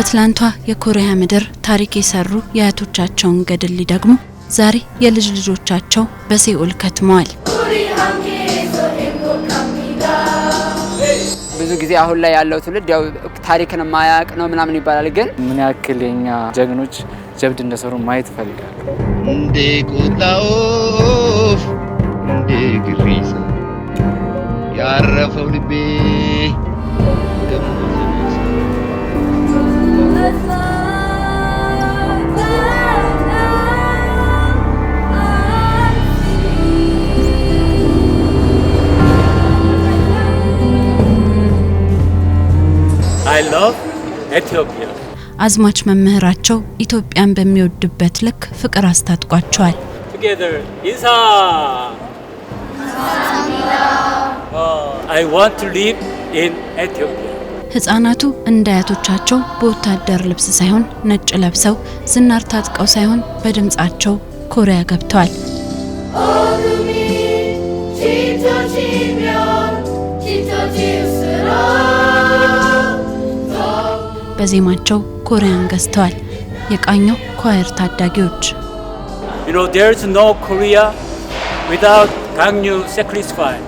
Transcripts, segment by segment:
በትላንቷ የኮሪያ ምድር ታሪክ የሰሩ የአያቶቻቸውን ገድል ሊደግሙ ዛሬ የልጅ ልጆቻቸው በሴኡል ከትመዋል። ብዙ ጊዜ አሁን ላይ ያለው ትውልድ ያው ታሪክን ማያቅ ነው ምናምን ይባላል። ግን ምን ያክል የኛ ጀግኖች ጀብድ እንደሰሩ ማየት ፈልጋለሁ። እንደ ቁጣው እንደ ግሪሳ ያረፈው ልቤ I love Ethiopia. አዝማች መምህራቸው ኢትዮጵያን በሚወድበት ልክ ፍቅር አስታጥቋቸዋል። Together, Insa. I want to live in Ethiopia. ህፃናቱ እንዳያቶቻቸው በወታደር ልብስ ሳይሆን ነጭ ለብሰው ዝናር ታጥቀው ሳይሆን በድምጻቸው ኮሪያ ገብተዋል። በዜማቸው ኮሪያን ገዝተዋል። የቃኘው ኳየር ታዳጊዎች You know, there's no Korea without Gangnew sacrifice.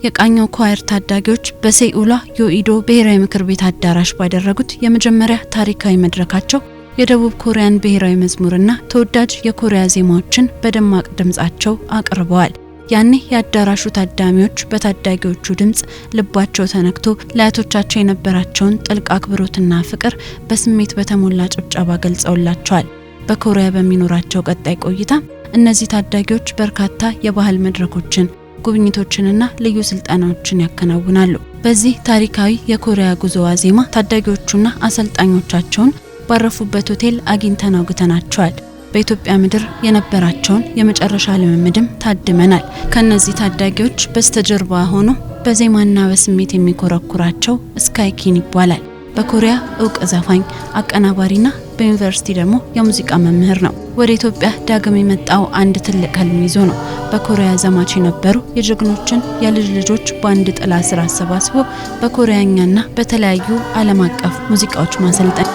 የቃኘው ኳየር ታዳጊዎች በሴኡላ ዮኢዶ ብሔራዊ ምክር ቤት አዳራሽ ባደረጉት የመጀመሪያ ታሪካዊ መድረካቸው የደቡብ ኮሪያን ብሔራዊ መዝሙርና ተወዳጅ የኮሪያ ዜማዎችን በደማቅ ድምጻቸው አቅርበዋል። ያኔ የአዳራሹ ታዳሚዎች በታዳጊዎቹ ድምጽ ልባቸው ተነክቶ ለአያቶቻቸው የነበራቸውን ጥልቅ አክብሮትና ፍቅር በስሜት በተሞላ ጭብጨባ ገልጸውላቸዋል። በኮሪያ በሚኖራቸው ቀጣይ ቆይታ እነዚህ ታዳጊዎች በርካታ የባህል መድረኮችን ጉብኝቶችንና ልዩ ስልጠናዎችን ያከናውናሉ። በዚህ ታሪካዊ የኮሪያ ጉዞ ዋዜማ ታዳጊዎቹና አሰልጣኞቻቸውን ባረፉበት ሆቴል አግኝተን አውግተናቸዋል። በኢትዮጵያ ምድር የነበራቸውን የመጨረሻ ልምምድም ታድመናል። ከነዚህ ታዳጊዎች በስተጀርባ ሆኖ በዜማና በስሜት የሚኮረኩራቸው ስካይኪን ይባላል። በኮሪያ እውቅ ዘፋኝ አቀናባሪና በዩኒቨርሲቲ ደግሞ የሙዚቃ መምህር ነው። ወደ ኢትዮጵያ ዳግም የመጣው አንድ ትልቅ ህልም ይዞ ነው። በኮሪያ ዘማች የነበሩ የጀግኖችን የልጅ ልጆች በአንድ ጥላ ስር አሰባስቦ በኮሪያኛና በተለያዩ ዓለም አቀፍ ሙዚቃዎች ማሰልጠን።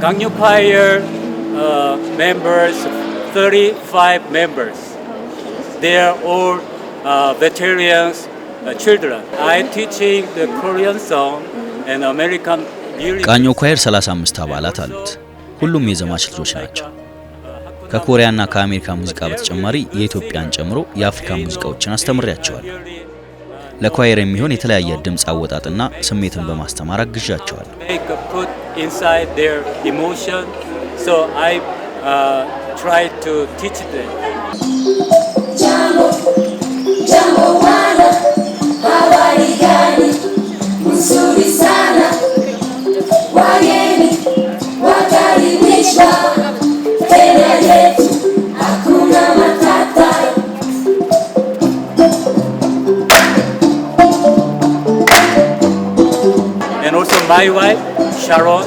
Gangnew Choir members, 35 members. They are all veterans, children. I'm teaching the Korean song and American music. ቃኘው ኳየር 35 አባላት አሉት። ሁሉም የዘማች ልጆች ናቸው። ከኮሪያና ከአሜሪካ ሙዚቃ በተጨማሪ የኢትዮጵያን ጨምሮ የአፍሪካ ሙዚቃዎችን አስተምሬያቸዋለሁ። ለኳየር የሚሆን የተለያየ ድምጽ አወጣጥና ስሜትን በማስተማር አግዣቸዋለሁ። Put inside their emotion, so I try to teach them. Jambo wana habari gani nzuri sana wageni wakaribishwa Kenya yetu hakuna matata. And also my wife Sharon,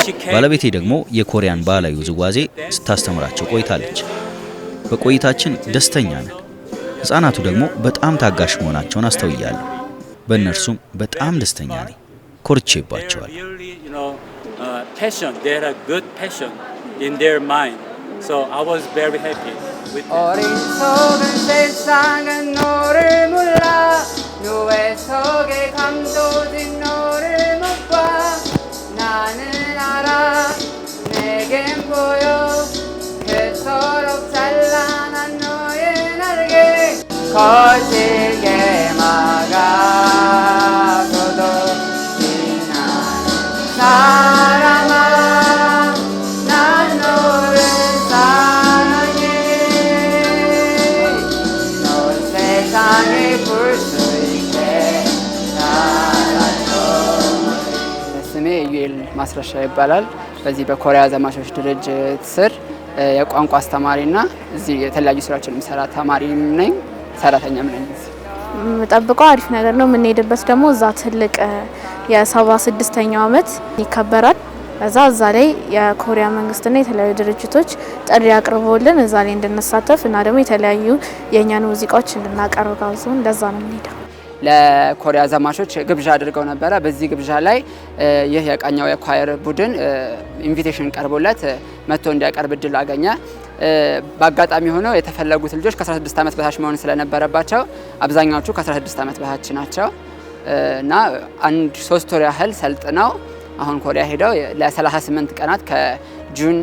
she came. ባለቤቴ ደግሞ የኮሪያን ባህላዊ ውዝዋዜ ስታስተምራቸው ቆይታለች። በቆይታችን ደስተኛ ነን። ህፃናቱ ደግሞ በጣም ታጋሽ መሆናቸውን አስተውያለሁ። በእነርሱም በጣም ደስተኛ ነኝ። ኮርቼባቸዋል። Passion, they had a good passion in their mind. So I was very happy with them. 어린 속은 세상은 너를 몰라 노예 속에 감도진 너를 못 봐 나는 알아 내겐 보여 그토록 찬란한 너의 날개 거칠게 막아서도 빛나는 사랑아 난 너를 사랑해 넌 세상에 볼 수 있게 살아줘. ስሜ ዩኤል ማስረሻ ይባላል። በዚህ በኮሪያ ዘማቾች ድርጅት ስር የቋንቋ አስተማሪና እዚህ የተለያዩ ስራዎችን የምሰራ ተማሪም ነኝ ሰራተኛም ነኝ። የምጠብቀው አሪፍ ነገር ነው። የምንሄድበት ደግሞ እዛ ትልቅ የ76ኛው ዓመት ይከበራል። እዛ ላይ የኮሪያ መንግስትና የተለያዩ ድርጅቶች ጥሪ አቅርበውልን እዛ ላይ እንድንሳተፍ እና ደግሞ የተለያዩ የኛን ሙዚቃዎች እንድናቀርብ ጋብዘውን እንደዛ ነው የምንሄደው። ለኮሪያ ዘማቾች ግብዣ አድርገው ነበረ። በዚህ ግብዣ ላይ ይህ የቃኛው የኳየር ቡድን ኢንቪቴሽን ቀርቦለት መጥቶ እንዲያቀርብ እድል አገኘ። በአጋጣሚ ሆኖ የተፈለጉት ልጆች ከ16 ዓመት በታች መሆን ስለነበረባቸው አብዛኛዎቹ ከ16 ዓመት በታች ናቸው እና 3 ወር ያህል ሰልጥነው አሁን ኮሪያ ሄደው ለ38 ቀናት ከጁን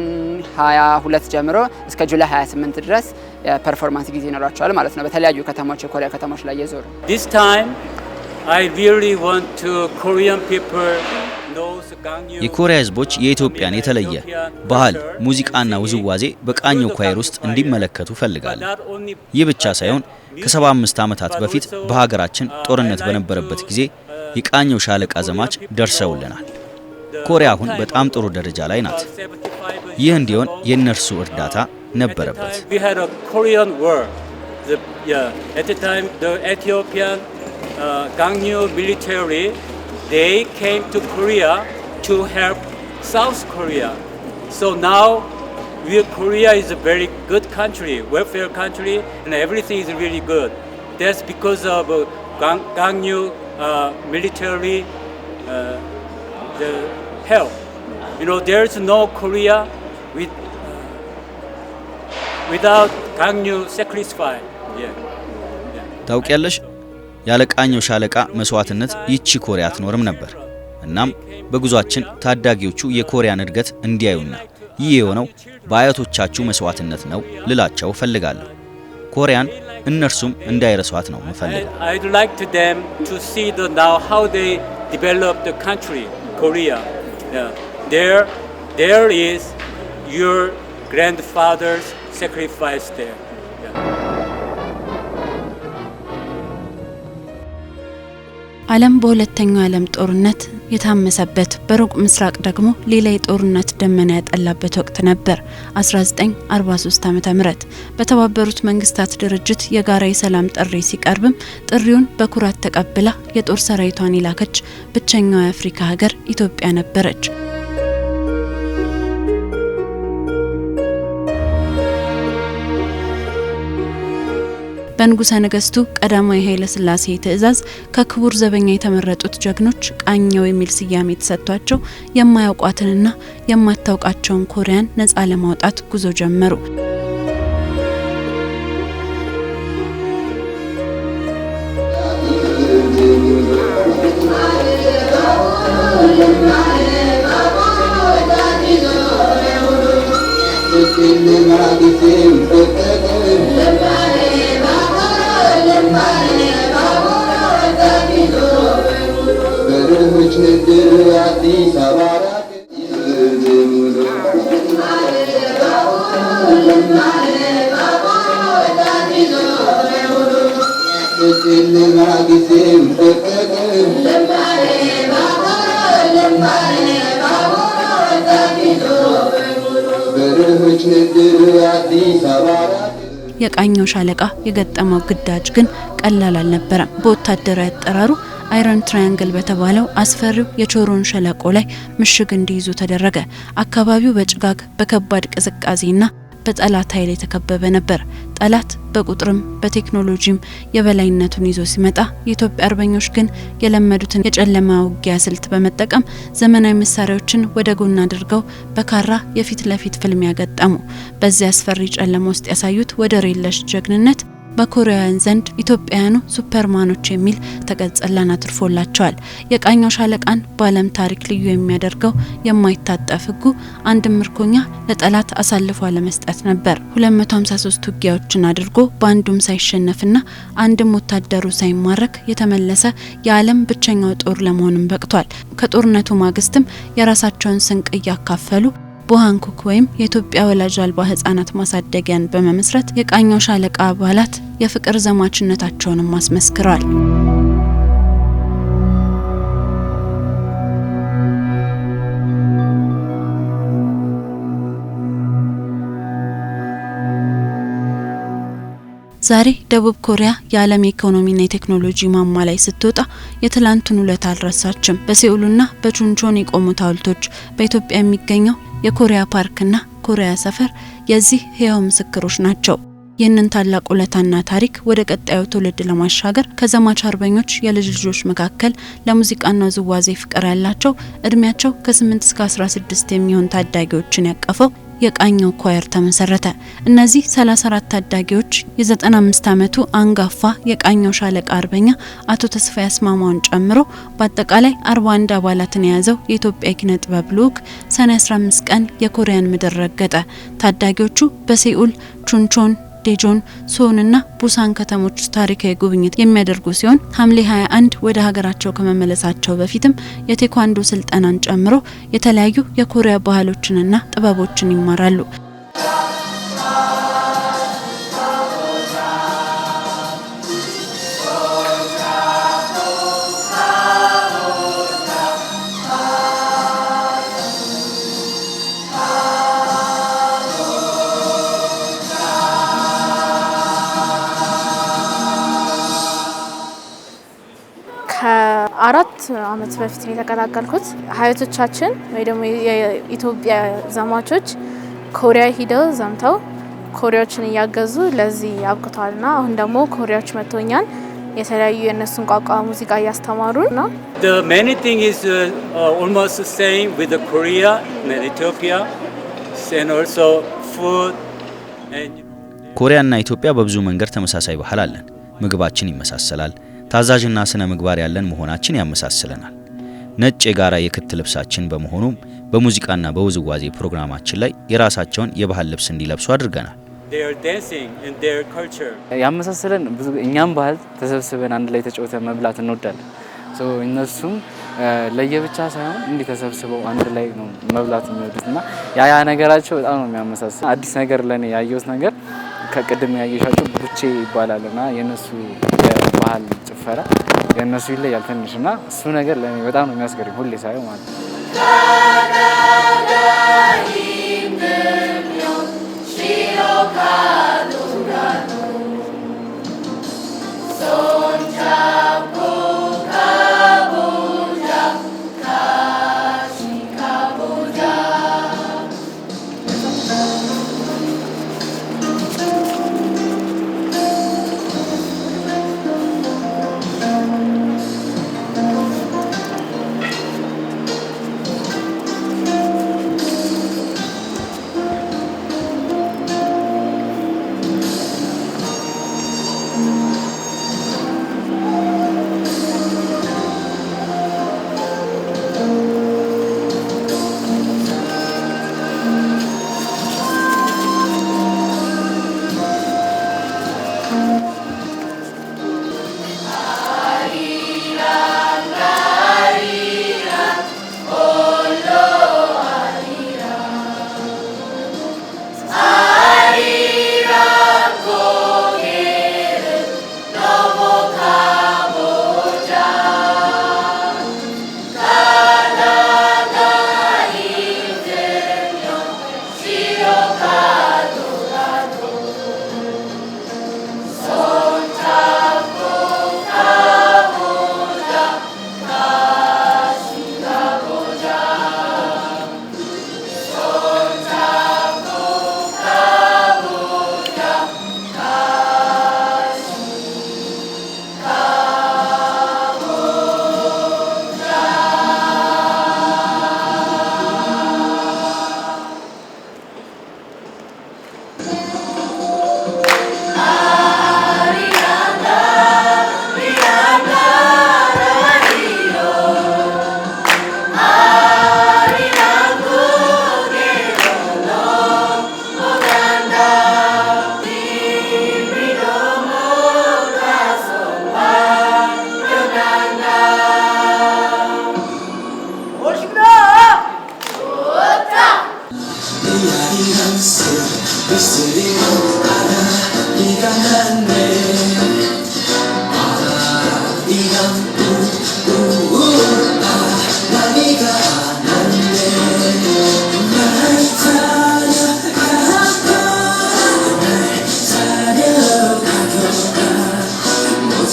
22 ጀምሮ እስከ ጁላይ 28 ድረስ የፐርፎርማንስ ጊዜ ይኖራቸዋል ማለት ነው። በተለያዩ ከተሞች የኮሪያ ከተሞች ላይ እየዞሩ This time I really want to Korean people knows Gangyu. የኮሪያ ህዝቦች የኢትዮጵያን የተለየ ባህል፣ ሙዚቃና ውዝዋዜ በቃኘው ኳየር ውስጥ እንዲመለከቱ ፈልጋለሁ። ይህ ብቻ ሳይሆን ከ75 ዓመታት በፊት በሀገራችን ጦርነት በነበረበት ጊዜ የቃኘው ሻለቃ ዘማች ደርሰውልናል። ኮሪያ አሁን በጣም ጥሩ ደረጃ ላይ ናት። ይህ እንዲሆን የእነርሱ እርዳታ ነበረበት። We had a Korean war. At the time the Ethiopian Gangyu military they came to Korea to help South Korea. So now Korea is a very good country, welfare country, and everything is really good. That's because of Gangyu military the help. There's no Korea without Gangyu sacrifice. ታውቂያለሽ፣ ያለ ቃኘው ሻለቃ መስዋዕትነት ይቺ ኮሪያ አትኖርም ነበር። እናም በጉዟችን ታዳጊዎቹ የኮሪያን እድገት እንዲያዩና ይህ የሆነው በአያቶቻችሁ መስዋዕትነት ነው ልላቸው ፈልጋለሁ። ኮሪያን እነርሱም እንዳይረሷት ነው መፈልገው። I'd like to them to see now how they develop the country, Korea. There is your grandfather's sacrifice there. ዓለም በሁለተኛው ዓለም ጦርነት የታመሰበት በሩቅ ምስራቅ ደግሞ ሌላ የጦርነት ደመና ያጠላበት ወቅት ነበር። 1943 ዓ.ም በተባበሩት መንግስታት ድርጅት የጋራ የሰላም ጥሪ ሲቀርብም ጥሪውን በኩራት ተቀብላ የጦር ሰራዊቷን የላከች ብቸኛዋ የአፍሪካ ሀገር ኢትዮጵያ ነበረች። በንጉሠ ነገስቱ ቀዳማዊ ኃይለ ሥላሴ ትእዛዝ ከክቡር ዘበኛ የተመረጡት ጀግኖች ቃኘው የሚል ስያሜ ተሰጥቷቸው የማያውቋትንና የማታውቃቸውን ኮሪያን ነፃ ለማውጣት ጉዞ ጀመሩ። የቃኘው ሻለቃ የገጠመው ግዳጅ ግን ቀላል አልነበረም። በወታደራዊ አጠራሩ አይረን ትራያንግል በተባለው አስፈሪው የቾሮን ሸለቆ ላይ ምሽግ እንዲይዙ ተደረገ። አካባቢው በጭጋግ በከባድ ቅዝቃዜና በጠላት ኃይል የተከበበ ነበር። ጠላት በቁጥርም በቴክኖሎጂም የበላይነቱን ይዞ ሲመጣ የኢትዮጵያ አርበኞች ግን የለመዱትን የጨለማ ውጊያ ስልት በመጠቀም ዘመናዊ መሳሪያዎችን ወደ ጎን አድርገው በካራ የፊት ለፊት ፍልሚያ ገጠሙ። በዚያ አስፈሪ ጨለማ ውስጥ ያሳዩት ወደር የለሽ ጀግንነት በኮሪያውያን ዘንድ ኢትዮጵያውያኑ ሱፐርማኖች የሚል ተቀጽላን አትርፎላቸዋል። የቃኘው ሻለቃን በዓለም ታሪክ ልዩ የሚያደርገው የማይታጠፍ ሕጉ አንድ ምርኮኛ ለጠላት አሳልፎ ለመስጠት ነበር። 253 ውጊያዎችን አድርጎ በአንዱም ሳይሸነፍና አንድም ወታደሩ ሳይማረክ የተመለሰ የዓለም ብቸኛው ጦር ለመሆንም በቅቷል። ከጦርነቱ ማግስትም የራሳቸውን ስንቅ እያካፈሉ ቦሃንኩክ ወይም የኢትዮጵያ ወላጅ አልባ ህጻናት ማሳደጊያን በመመስረት የቃኘው ሻለቃ አባላት የፍቅር ዘማችነታቸውንም አስመስክረዋል። ዛሬ ደቡብ ኮሪያ የዓለም ኢኮኖሚና የቴክኖሎጂ ማማ ላይ ስትወጣ የትላንቱን ውለታ አልረሳችም። በሴኡልና በቹንቾን የቆሙት ሐውልቶች በኢትዮጵያ የሚገኘው የኮሪያ ፓርክና ኮሪያ ሰፈር የዚህ ህያው ምስክሮች ናቸው። ይህንን ታላቅ ውለታና ታሪክ ወደ ቀጣዩ ትውልድ ለማሻገር ከዘማች አርበኞች የልጅ ልጆች መካከል ለሙዚቃና ውዝዋዜ ፍቅር ያላቸው እድሜያቸው ከ8 እስከ 16 የሚሆን ታዳጊዎችን ያቀፈው የቃኘው ኳየር ተመሰረተ። እነዚህ 34 ታዳጊዎች የ95 ዓመቱ አንጋፋ የቃኘው ሻለቃ አርበኛ አቶ ተስፋዬ አስማማውን ጨምሮ በአጠቃላይ 41 አባላትን የያዘው የኢትዮጵያ ኪነ ጥበብ ልዑክ ሰኔ 15 ቀን የኮሪያን ምድር ረገጠ። ታዳጊዎቹ በሴኡል፣ ቹንቾን፣ ዴጆን፣ ሶንና ቡሳን ከተሞች ታሪካዊ ጉብኝት የሚያደርጉ ሲሆን ሐምሌ 21 ወደ ሀገራቸው ከመመለሳቸው በፊትም የቴኳንዶ ስልጠናን ጨምሮ የተለያዩ የኮሪያ ባህሎችንና ጥበቦችን ይማራሉ። ከ4 አመት በፊት ነው የተቀላቀልኩት። ሀያቶቻችን ወይ ደግሞ የኢትዮጵያ ዘማቾች ኮሪያ ሂደው ዘምተው ኮሪያዎችን እያገዙ ለዚህ አብቅተዋልና አሁን ደግሞ ኮሪያዎች መጥተውኛል የተለያዩ የነሱን ቋንቋ ሙዚቃ እያስተማሩ ነው። The many thing is almost the same with the Korea and Ethiopia and also food and ኮሪያና ኢትዮጵያ በብዙ መንገድ ተመሳሳይ ባህል አለን። ምግባችን ይመሳሰላል። ታዛዥና ስነ ምግባር ያለን መሆናችን ያመሳስለናል። ነጭ የጋራ የክት ልብሳችን በመሆኑም በሙዚቃና በውዝዋዜ ፕሮግራማችን ላይ የራሳቸውን የባህል ልብስ እንዲለብሱ አድርገናል። they are dancing in their culture ያመሳሰለን ብዙ እኛም ባህል ተሰብስበን አንድ ላይ ተጫውተን መብላት እንወዳለን። እነሱም ለየብቻ ሳይሆን እንዲህ ተሰብስበው አንድ ላይ ነው መብላት የሚወዱትና ያ ነገራቸው በጣም ነው የሚያመሳስል። አዲስ ነገር ለኔ ያየሁት ነገር ከቀደም ያየሻቸው ቡቼ ይባላልና የነሱ የባህል ጭፈራ የነሱ ይለያል ትንሽና እሱ ነገር ለኔ በጣም ነው የሚያስገርም ሁሌ ሳይው ማለት ነው።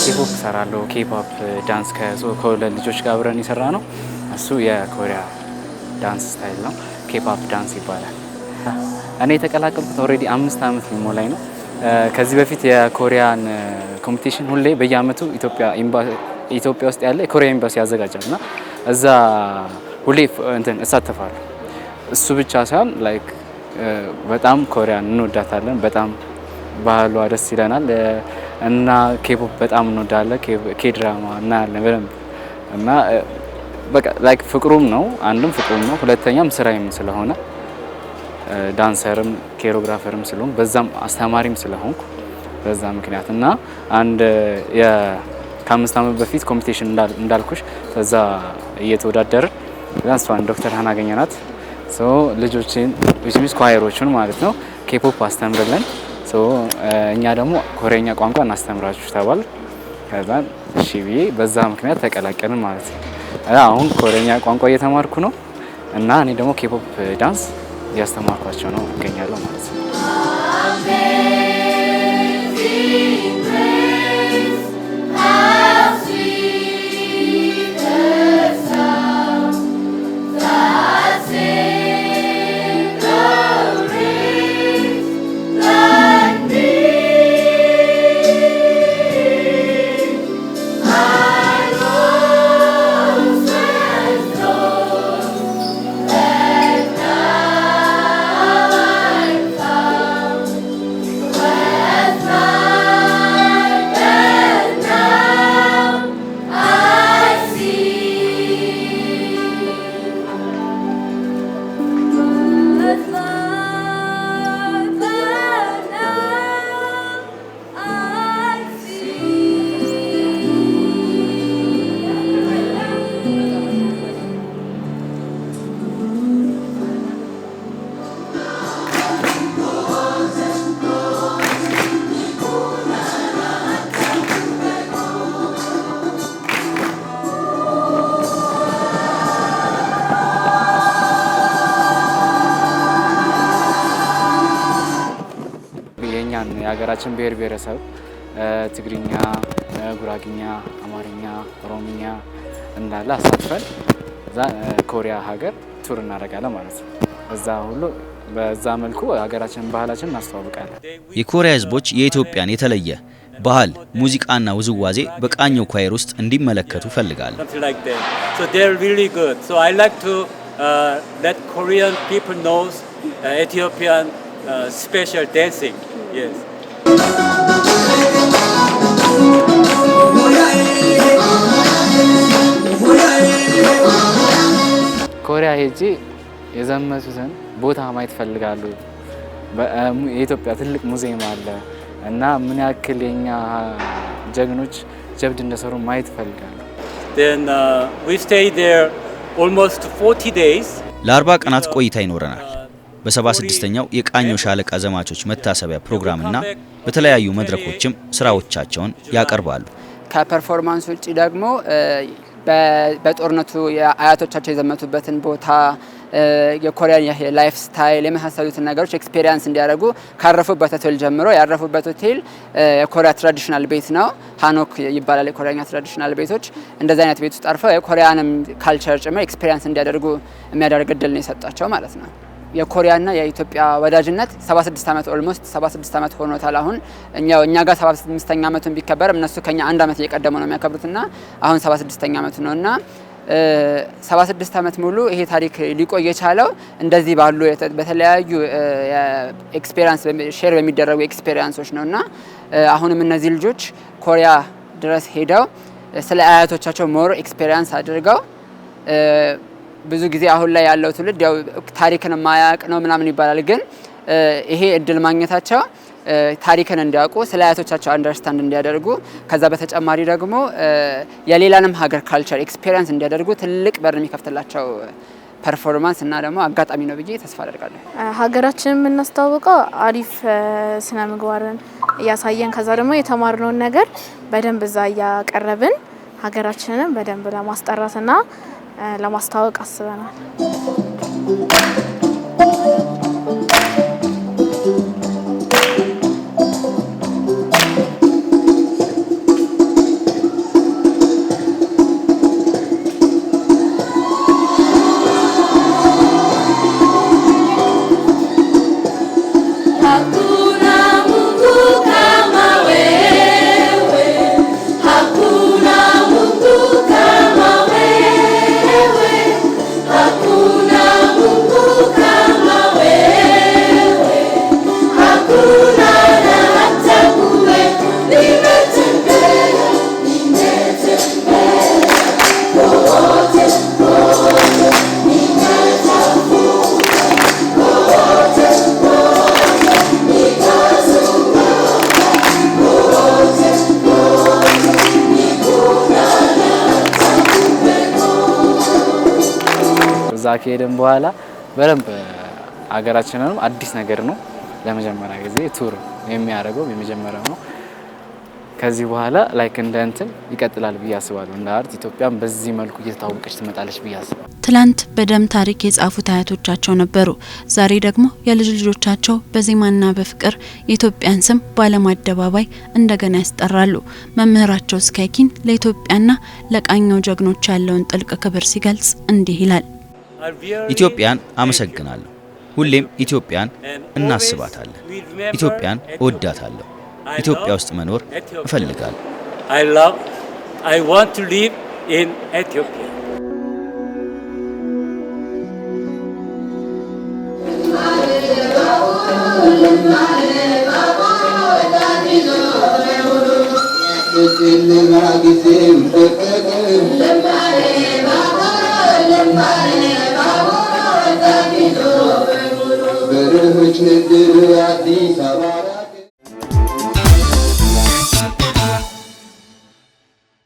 ኬፖፕ ሰራለሁ። ኬፖፕ ዳንስ ከሁለት ልጆች ጋር አብረን የሰራ ነው። እሱ የኮሪያ ዳንስ ስታይል ነው። ኬፖፕ ዳንስ ይባላል። እኔ የተቀላቀልኩት ኦልሬዲ 5 ዓመት ሊሞላኝ ነው። ከዚህ በፊት የኮሪያን ኮምፒቲሽን ሁሌ በየአመቱ ኢትዮጵያ ውስጥ ያለ የኮሪያ ኤምባሲ ያዘጋጃልና እዛ ሁሌ እሳተፋለሁ። እሱ ብቻ ሳይሆን ላይክ በጣም ኮሪያን እንወዳታለን። በጣም ባህሏ ደስ ይለናል እና ኬፖፕ በጣም እንወዳለን። ኬድራማ እናያለን በደንብ እና በቃ ላይክ ፍቅሩም ነው፣ አንድም ፍቅሩም ነው፣ ሁለተኛም ስራዬም ስለሆነ ዳንሰርም ኮሪዮግራፈርም ስለሆንኩ በዛም አስተማሪም ስለሆንኩ በዛ ምክንያት እና አንድ ከ5 ዓመት በፊት ኮምፒቲሽን እንዳልኩሽ ከዛ እየተወዳደርን እሷን ዶክተር ሃና አገኘናት። ልጆችን ዊችሚስ ኳየሮቹን ማለት ነው ኬፖፕ አስተምርልን፣ እኛ ደግሞ ኮሪያኛ ቋንቋ እናስተምራችሁ ተባል። ከዛ እሺ ብዬ በዛ ምክንያት ተቀላቀልን ማለት ነው። አሁን ኮሪያኛ ቋንቋ እየተማርኩ ነው እና እኔ ደግሞ ኬፖፕ ዳንስ እያስተማርኳቸው ነው እገኛለሁ ማለት ነው። የሀገራችን ብሔር ብሔረሰብ ትግርኛ፣ ጉራግኛ፣ አማርኛ፣ ኦሮምኛ እንዳለ አሳትፈን እዛ ኮሪያ ሀገር ቱር እናደርጋለን ማለት ነው። እዛ ሁሉ በዛ መልኩ ሀገራችን ባህላችን እናስተዋውቃለን። የኮሪያ ህዝቦች የኢትዮጵያን የተለየ ባህል፣ ሙዚቃና ውዝዋዜ በቃኘው ኳየር ውስጥ እንዲመለከቱ ፈልጋለሁ። So they're really good. So I like to let Korean people know Ethiopian special dancing. Yes. ኮሪያ ሄጄ የዘመቱትን ቦታ ማየት ፈልጋሉ። የኢትዮጵያ ትልቅ ሙዚየም አለ እና ምን ያክል የኛ ጀግኖች ጀብድ እንደሰሩ ማየት ፈልጋሉ። Then we stay there almost 40 days. ለ40 ቀናት ቆይታ ይኖረናል። በ76ኛው የቃኘው ሻለቃ ዘማቾች መታሰቢያ ፕሮግራምና በተለያዩ መድረኮችም ስራዎቻቸውን ያቀርባሉ። ከፐርፎርማንስ ውጪ ደግሞ በጦርነቱ የአያቶቻቸው የዘመቱበትን ቦታ የኮሪያን ላይፍ ስታይል የመሳሰሉትን ነገሮች ኤክስፔሪየንስ እንዲያደርጉ ካረፉበት ሆቴል ጀምሮ ያረፉበት ሆቴል የኮሪያ ትራዲሽናል ቤት ነው። ሃኖክ ይባላል። የኮሪያኛ ትራዲሽናል ቤቶች እንደዚህ አይነት ቤት ውስጥ አርፈው የኮሪያንም ካልቸር ጭምር ኤክስፔሪየንስ እንዲያደርጉ የሚያደርግ እድል ነው የሰጣቸው ማለት ነው። የኮሪያና የኢትዮጵያ ወዳጅነት 76 ዓመት ኦልሞስት 76 ዓመት ሆኖታል። አሁን እኛ ጋር 75ኛ ዓመቱን ቢከበርም እነሱ ከኛ 1 ዓመት እየቀደሙ ነው የሚያከብሩትና አሁን 76ኛ ዓመቱ ነውና 76 ዓመት ሙሉ ይሄ ታሪክ ሊቆይ የቻለው እንደዚህ ባሉ በተለያዩ ኤክስፔሪየንስ ሼር በሚደረጉ ኤክስፔሪየንሶች ነውና አሁንም እነዚህ ልጆች ኮሪያ ድረስ ሄደው ስለ አያቶቻቸው ሞር ኤክስፔሪየንስ አድርገው ብዙ ጊዜ አሁን ላይ ያለው ትውልድ ያው ታሪክን ማያቅ ነው ምናምን ይባላል። ግን ይሄ እድል ማግኘታቸው ታሪክን እንዲያውቁ ስለ አያቶቻቸው አንደርስታንድ እንዲያደርጉ ከዛ በተጨማሪ ደግሞ የሌላንም ሀገር ካልቸር ኤክስፔሪየንስ እንዲያደርጉ ትልቅ በር የሚከፍትላቸው ፐርፎርማንስ እና ደግሞ አጋጣሚ ነው ብዬ ተስፋ አደርጋለሁ። ሀገራችንን የምናስተዋውቀው አሪፍ ስነ ምግባርን እያሳየን ከዛ ደግሞ የተማርነውን ነገር በደንብ እዛ እያቀረብን ሀገራችንን በደንብ ለማስጠራትና ለማስተዋወቅ አስበናል። እዛ ከሄድን በኋላ በደንብ ሀገራችንንም አዲስ ነገር ነው ለመጀመሪያ ጊዜ ቱር የሚያደርገው የመጀመሪያው ነው። ከዚህ በኋላ ላይክ እንደ እንትን ይቀጥላል ብዬ አስባለሁ። እንደ አርት ኢትዮጵያም በዚህ መልኩ እየተታወቀች ትመጣለች ብዬ አስባለሁ። ትላንት በደም ታሪክ የጻፉት አያቶቻቸው ነበሩ። ዛሬ ደግሞ የልጅ ልጆቻቸው በዜማና በፍቅር የኢትዮጵያን ስም በዓለም አደባባይ እንደገና ያስጠራሉ። መምህራቸው ስካይኪን ለኢትዮጵያና ለቃኘው ጀግኖች ያለውን ጥልቅ ክብር ሲገልጽ እንዲህ ይላል። ኢትዮጵያን አመሰግናለሁ። ሁሌም ኢትዮጵያን እናስባታለን። ኢትዮጵያን እወዳታለሁ። ኢትዮጵያ ውስጥ መኖር እፈልጋለሁ። I want to live in Ethiopia. በረሆች ንግር አዲስ አበባ